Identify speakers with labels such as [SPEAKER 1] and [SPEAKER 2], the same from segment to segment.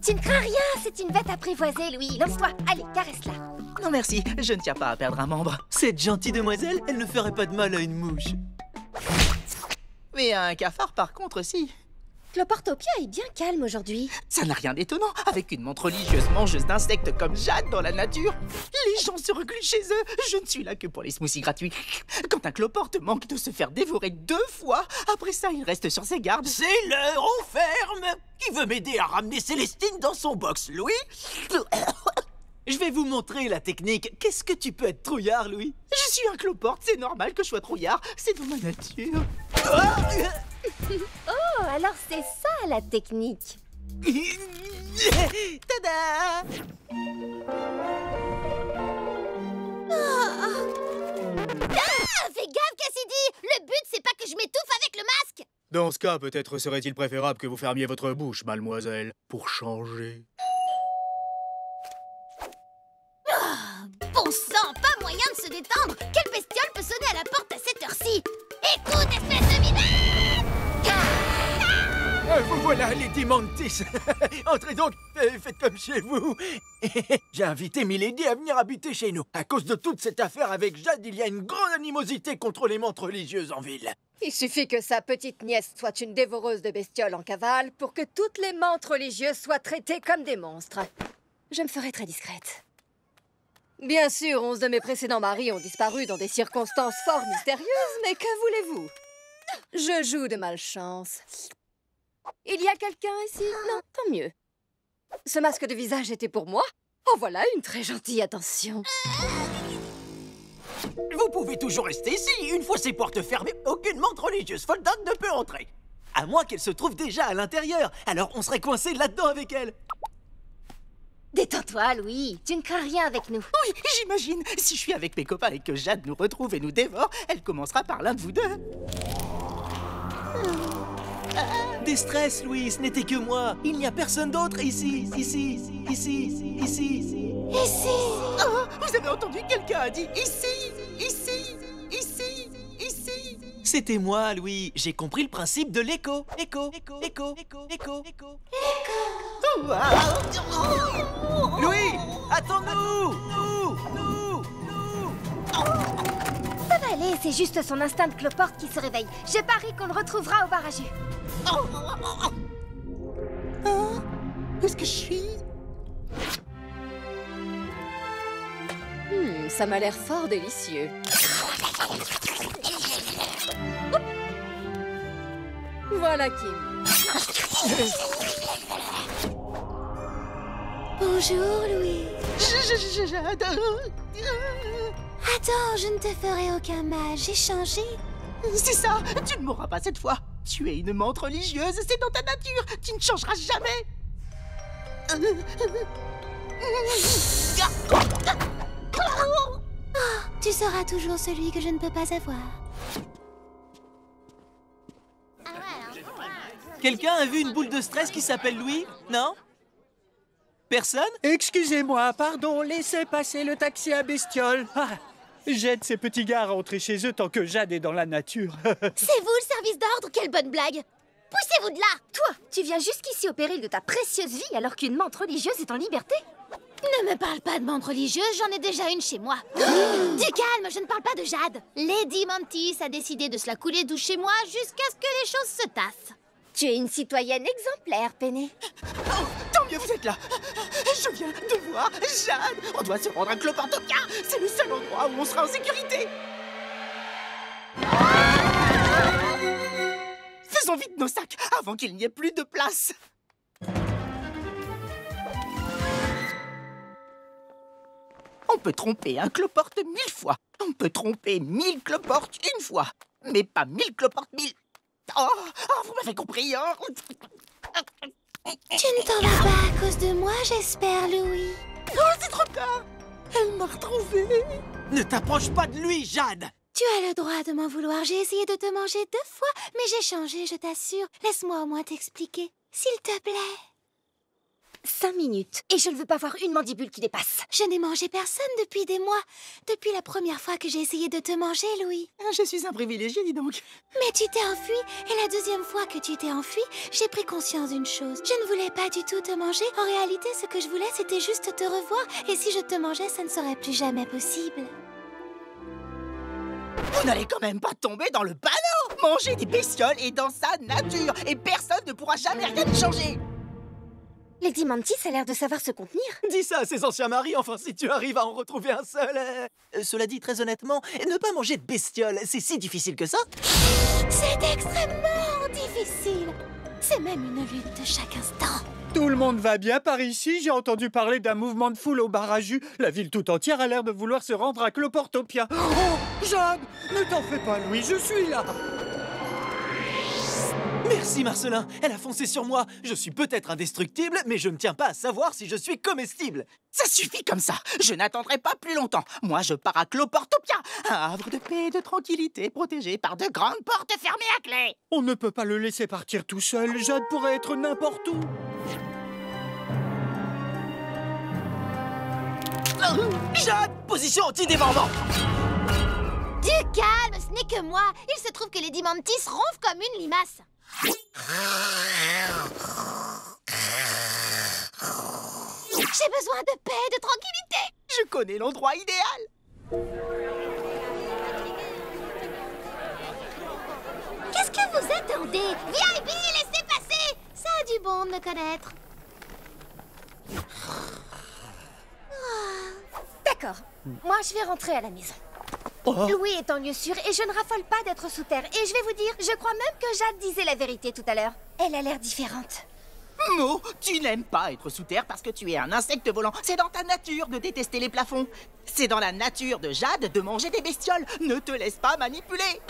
[SPEAKER 1] Tu ne crains rien, c'est une bête apprivoisée, Louis. Lance-toi, allez, caresse-la.
[SPEAKER 2] Non merci, je ne tiens pas à perdre un membre. Cette gentille demoiselle, elle ne ferait pas de mal à une mouche. Mais un cafard, par contre, si.
[SPEAKER 1] Cloportopia est bien calme aujourd'hui.
[SPEAKER 2] Ça n'a rien d'étonnant. Avec une menthe religieuse mangeuse d'insectes comme Jade dans la nature, les gens se reculent chez eux. Je ne suis là que pour les smoothies gratuits. Quand un cloporte manque de se faire dévorer 2 fois, après ça, il reste sur ses gardes.
[SPEAKER 3] C'est l'heure, on ferme. Qui veut m'aider à ramener Célestine dans son box, Louis?
[SPEAKER 2] Je vais vous montrer la technique. Qu'est-ce que tu peux être trouillard, Louis? Je suis un cloporte, c'est normal que je sois trouillard. C'est dans ma nature.
[SPEAKER 1] Oh, alors c'est ça la technique.
[SPEAKER 2] Tada!
[SPEAKER 4] Fais gaffe, Cassidy! Le but, c'est pas que je m'étouffe avec le masque!
[SPEAKER 5] Dans ce cas, peut-être serait-il préférable que vous fermiez votre bouche, mademoiselle, pour changer.
[SPEAKER 4] Bon sang, pas moyen de se détendre! Quelle bestiole peut sonner à la porte à cette heure-ci? Écoute, espèce de minette!
[SPEAKER 3] Vous voilà, Lady Mantis. Entrez donc, faites comme chez vous. J'ai invité Milady à venir habiter chez nous. À cause de toute cette affaire avec Jade, il y a une grande animosité contre les menthes religieuses en ville.
[SPEAKER 6] Il suffit que sa petite nièce soit une dévoreuse de bestioles en cavale pour que toutes les menthes religieuses soient traitées comme des monstres. Je me ferai très discrète. Bien sûr, 11 de mes précédents maris ont disparu dans des circonstances fort mystérieuses, mais que voulez-vous? Je joue de malchance. Il y a quelqu'un ici? Non, tant mieux. Ce masque de visage était pour moi? Oh, voilà une très gentille attention.
[SPEAKER 3] Vous pouvez toujours rester ici. Une fois ces portes fermées, aucune menthe religieuse foldante ne peut entrer.
[SPEAKER 2] À moins qu'elle se trouve déjà à l'intérieur. Alors on serait coincé là-dedans avec elle.
[SPEAKER 1] Détends-toi, Louis. Tu ne crains rien avec nous.
[SPEAKER 2] Oui, j'imagine. Si je suis avec mes copains et que Jade nous retrouve et nous dévore, elle commencera par l'un de vous deux. Déstresse, Louis, ce n'était que moi. Il n'y a personne d'autre ici. Ici. Oh, vous avez entendu? Quelqu'un a dit ici. C'était moi, Louis. J'ai compris le principe de l'écho. Écho. Louis, attends-nous.
[SPEAKER 1] Ça va aller, c'est juste son instinct de cloporte qui se réveille. Je parie qu'on le retrouvera au bar à jus.
[SPEAKER 2] Où est-ce que je suis?
[SPEAKER 6] Ça m'a l'air fort délicieux. Voilà Kim.
[SPEAKER 4] Bonjour, Louis.
[SPEAKER 2] J'adore.
[SPEAKER 4] Attends, je ne te ferai aucun mal. J'ai changé.
[SPEAKER 2] C'est ça, tu ne mourras pas cette fois. Tu es une menthe religieuse, c'est dans ta nature. Tu ne changeras jamais.
[SPEAKER 4] Tu seras toujours celui que je ne peux pas avoir.
[SPEAKER 2] Quelqu'un a vu une boule de stress qui s'appelle Louis? Non? Personne?
[SPEAKER 7] Excusez-moi, pardon, laissez passer le taxi à bestiole. Ah, j'aide ces petits gars à rentrer chez eux tant que Jade est dans la nature.
[SPEAKER 4] C'est vous le service d'ordre? Quelle bonne blague! Poussez-vous de là!
[SPEAKER 1] Toi, tu viens jusqu'ici au péril de ta précieuse vie alors qu'une menthe religieuse est en liberté?
[SPEAKER 4] Ne me parle pas de menthe religieuse, j'en ai déjà une chez moi. Du calme, je ne parle pas de Jade. Lady Mantis a décidé de se la couler douce chez moi jusqu'à ce que les choses se tassent.
[SPEAKER 1] Tu es une citoyenne exemplaire, Penny.
[SPEAKER 2] Oh, tant mieux, vous êtes là. Je viens de voir Jade. On doit se rendre à Cloportopia. C'est le seul endroit où on sera en sécurité. Faisons vite nos sacs avant qu'il n'y ait plus de place. On peut tromper un cloporte 1000 fois. On peut tromper 1000 cloportes une fois. Mais pas 1000 cloportes 1000. Oh, vous m'avez compris, hein?
[SPEAKER 4] Tu ne t'en vas pas à cause de moi, j'espère, Louis.
[SPEAKER 2] Oh, c'est trop tard. Elle m'a retrouvé.
[SPEAKER 3] Ne t'approche pas de lui, Jade.
[SPEAKER 4] Tu as le droit de m'en vouloir. J'ai essayé de te manger 2 fois, mais j'ai changé, je t'assure. Laisse-moi au moins t'expliquer, s'il te plaît.
[SPEAKER 1] 5 minutes. Et je ne veux pas voir une mandibule qui dépasse.
[SPEAKER 4] Je n'ai mangé personne depuis des mois. Depuis la première fois que j'ai essayé de te manger, Louis.
[SPEAKER 2] Je suis un privilégié, dis donc.
[SPEAKER 4] Mais tu t'es enfui, et la deuxième fois que tu t'es enfui, j'ai pris conscience d'une chose. Je ne voulais pas du tout te manger. En réalité, ce que je voulais, c'était juste te revoir. Et si je te mangeais, ça ne serait plus jamais possible.
[SPEAKER 2] Vous n'allez quand même pas tomber dans le panneau. Manger des bestioles est dans sa nature. Et personne ne pourra jamais rien y changer.
[SPEAKER 1] Lady Mantis a l'air de savoir se contenir.
[SPEAKER 3] Dis ça à ses anciens maris, enfin, si tu arrives à en retrouver un seul. Cela dit, très honnêtement, ne pas manger de bestioles, c'est si difficile que ça?
[SPEAKER 4] C'est extrêmement difficile. C'est même une lutte chaque instant.
[SPEAKER 7] Tout le monde va bien par ici. J'ai entendu parler d'un mouvement de foule au bar à jus. La ville tout entière a l'air de vouloir se rendre à Cloportopia. Oh, Jade, ne t'en fais pas, Louis, je suis là.
[SPEAKER 3] Merci, Marcelin, elle a foncé sur moi. Je suis peut-être indestructible, mais je ne tiens pas à savoir si je suis comestible.
[SPEAKER 2] Ça suffit comme ça. Je n'attendrai pas plus longtemps. Moi, je pars à Cloportopia, un havre de paix et de tranquillité protégé par de grandes portes fermées à clé.
[SPEAKER 7] On ne peut pas le laisser partir tout seul. Jade pourrait être n'importe où.
[SPEAKER 3] Jade, position anti-dévorement.
[SPEAKER 4] Du calme, ce n'est que moi. Il se trouve que Lady Mantis ronfle comme une limace. J'ai besoin de paix et de tranquillité.
[SPEAKER 2] Je connais l'endroit idéal.
[SPEAKER 4] Qu'est-ce que vous attendez? VIP, laissez passer. Ça a du bon de me connaître.
[SPEAKER 1] D'accord. Moi, je vais rentrer à la maison. Louis est en lieu sûr et je ne raffole pas d'être sous terre. Et je vais vous dire, je crois même que Jade disait la vérité tout à l'heure. Elle a l'air différente.
[SPEAKER 2] Mo, tu n'aimes pas être sous terre parce que tu es un insecte volant. C'est dans ta nature de détester les plafonds. C'est dans la nature de Jade de manger des bestioles. Ne te laisse pas manipuler.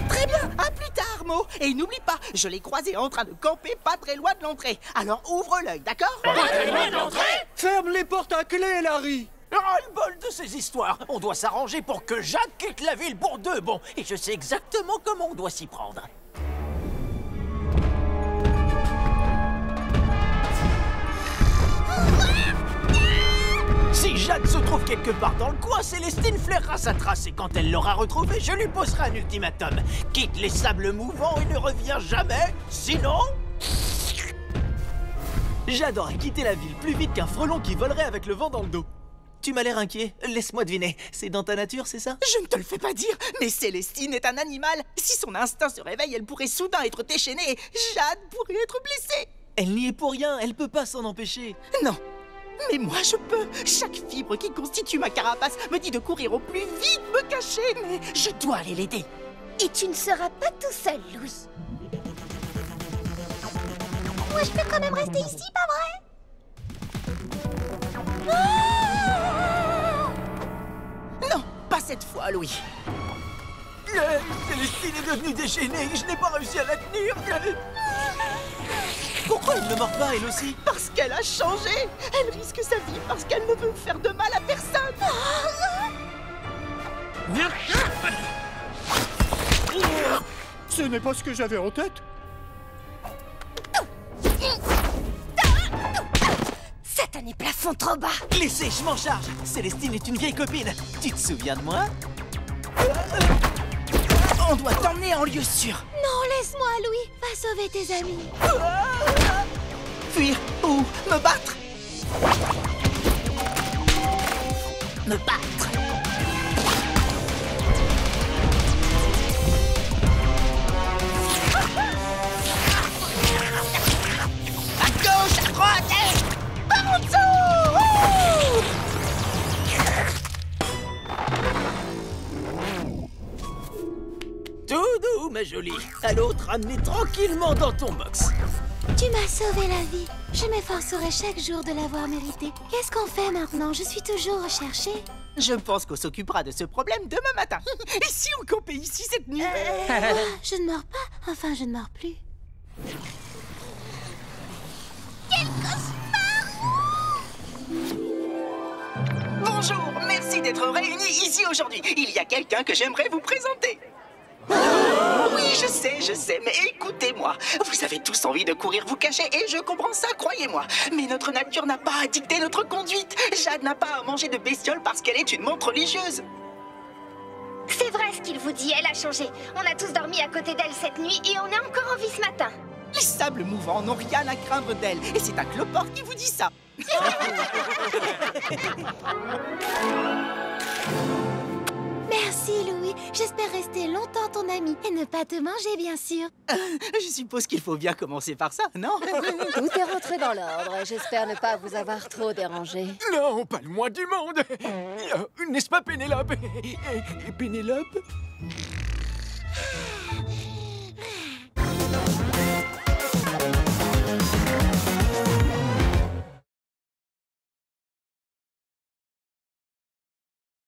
[SPEAKER 2] Très bien, à plus tard, Mo. Et n'oublie pas, je l'ai croisé en train de camper pas très loin de l'entrée. Alors ouvre l'œil, d'accord?
[SPEAKER 3] Pas très loin de l'entrée?
[SPEAKER 7] Ferme les portes à clé, Larry.
[SPEAKER 3] Ras-le-bol de ces histoires. On doit s'arranger pour que Jade quitte la ville pour de bon. Et je sais exactement comment on doit s'y prendre. Si Jade se trouve quelque part dans le coin, Célestine flairera sa trace et quand elle l'aura retrouvée, je lui poserai un ultimatum. Quitte les sables mouvants et ne reviens jamais, sinon... Jade aurait quitté la ville plus vite qu'un frelon qui volerait avec le vent dans le dos. Tu m'as l'air inquiet, laisse-moi deviner. C'est dans ta nature, c'est ça?
[SPEAKER 2] Je ne te le fais pas dire, mais Célestine est un animal. Si son instinct se réveille, elle pourrait soudain être déchaînée et Jade pourrait être blessée.
[SPEAKER 3] Elle n'y est pour rien, elle peut pas s'en empêcher.
[SPEAKER 2] Non, mais moi je peux. Chaque fibre qui constitue ma carapace me dit de courir au plus vite, me cacher, mais je dois aller l'aider.
[SPEAKER 1] Et tu ne seras pas tout seul, Louis.
[SPEAKER 4] Moi, je peux quand même rester ici, pas vrai?
[SPEAKER 2] Non, pas cette fois, Louis.
[SPEAKER 3] Célestine est devenue déchaînée et je n'ai pas réussi à la tenir. Pourquoi elle ne mord pas, elle aussi?
[SPEAKER 2] Parce qu'elle a changé. Elle risque sa vie parce qu'elle ne veut faire de mal à personne.
[SPEAKER 7] Ce n'est pas ce que j'avais en tête.
[SPEAKER 1] Satané plafond trop bas.
[SPEAKER 3] Laissez, je m'en charge. Célestine est une vieille copine. Tu te souviens de moi?
[SPEAKER 2] On doit t'emmener en lieu sûr.
[SPEAKER 4] Non, laisse-moi, Louis. Va sauver tes amis.
[SPEAKER 2] Fuir ou me battre? Me battre. À gauche, à droite, et par en dessous.
[SPEAKER 3] Tout doux, ma jolie. À l'autre, ramenez tranquillement dans ton box.
[SPEAKER 4] Tu m'as sauvé la vie. Je m'efforcerai chaque jour de l'avoir mérité. Qu'est-ce qu'on fait maintenant? Je suis toujours recherchée.
[SPEAKER 2] Je pense qu'on s'occupera de ce problème demain matin. Et si on campait ici cette nuit?
[SPEAKER 4] Je ne meurs pas. Enfin, je ne meurs plus.
[SPEAKER 2] Bonjour, merci d'être réunis ici aujourd'hui. Il y a quelqu'un que j'aimerais vous présenter.
[SPEAKER 4] Oui,
[SPEAKER 2] Oui, je sais, mais écoutez-moi. Vous avez tous envie de courir vous cacher et je comprends ça, croyez-moi. Mais notre nature n'a pas à dicter notre conduite. Jade n'a pas à manger de bestioles parce qu'elle est une menthe religieuse.
[SPEAKER 1] C'est vrai ce qu'il vous dit, elle a changé. On a tous dormi à côté d'elle cette nuit et on est encore en vie ce matin.
[SPEAKER 2] Les sables mouvants n'ont rien à craindre d'elle. Et c'est un cloporte qui vous dit ça.
[SPEAKER 4] Merci, Louis. J'espère rester longtemps ton ami et ne pas te manger, bien sûr.
[SPEAKER 2] Je suppose qu'il faut bien commencer par ça, non?
[SPEAKER 6] Tout est rentré dans l'ordre. J'espère ne pas vous avoir trop dérangé.
[SPEAKER 3] Non, pas le moins du monde. N'est-ce pas, Pénélope? Et Pénélope?